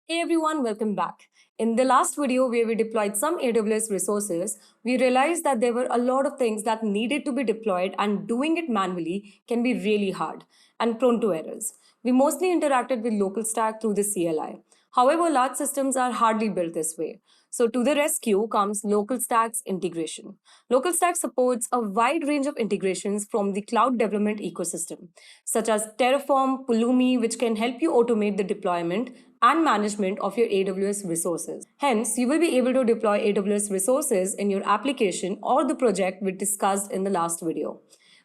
Hey everyone, welcome back. In the last video where we deployed some AWS resources, we realized that there were a lot of things that needed to be deployed and doing it manually can be really hard and prone to errors. We mostly interacted with LocalStack through the CLI. However, large systems are hardly built this way. So to the rescue comes LocalStack's integration. LocalStack supports a wide range of integrations from the cloud development ecosystem, such as Terraform, Pulumi, which can help you automate the deployment and management of your AWS resources. Hence, you will be able to deploy AWS resources in your application or the project we discussed in the last video.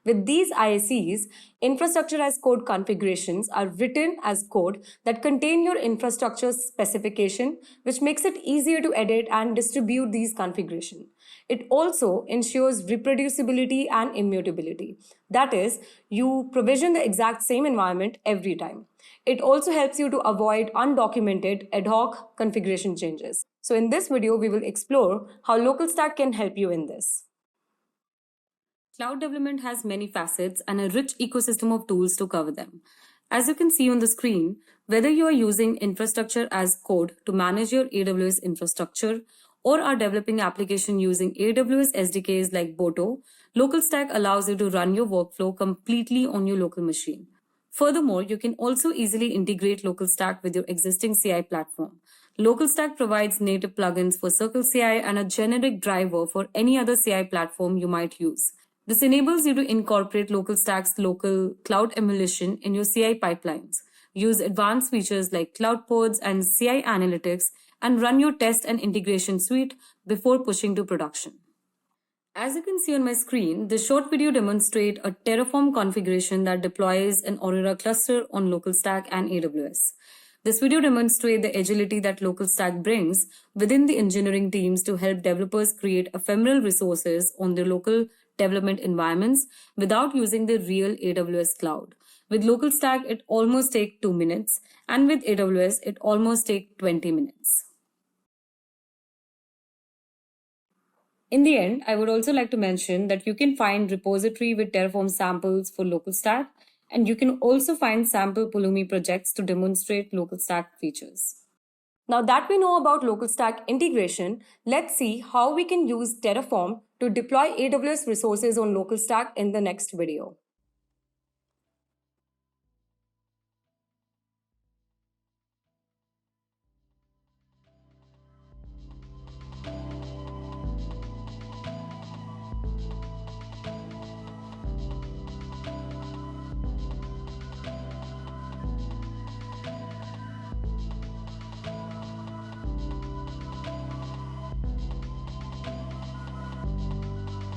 With these IACs, infrastructure as code configurations are written as code that contain your infrastructure specification, which makes it easier to edit and distribute these configurations. It also ensures reproducibility and immutability. That is, you provision the exact same environment every time. It also helps you to avoid undocumented ad hoc configuration changes. So in this video, we will explore how LocalStack can help you in this. Cloud development has many facets and a rich ecosystem of tools to cover them. As you can see on the screen, whether you are using infrastructure as code to manage your AWS infrastructure or are developing application using AWS SDKs like Boto, LocalStack allows you to run your workflow completely on your local machine. Furthermore, you can also easily integrate LocalStack with your existing CI platform. LocalStack provides native plugins for Circle CI and a generic driver for any other CI platform you might use. This enables you to incorporate LocalStack's local cloud emulation in your CI pipelines, use advanced features like Cloud Pods and CI Analytics, and run your test and integration suite before pushing to production. As you can see on my screen, this short video demonstrates a Terraform configuration that deploys an Aurora cluster on LocalStack and AWS. This video demonstrates the agility that LocalStack brings within the engineering teams to help developers create ephemeral resources on their local development environments without using the real AWS cloud. With LocalStack, it almost takes 2 minutes, and with AWS, it almost takes 20 minutes. In the end, I would also like to mention that you can find repository with Terraform samples for LocalStack, and you can also find sample Pulumi projects to demonstrate LocalStack features. Now that we know about LocalStack integration, let's see how we can use Terraform to deploy AWS resources on LocalStack in the next video.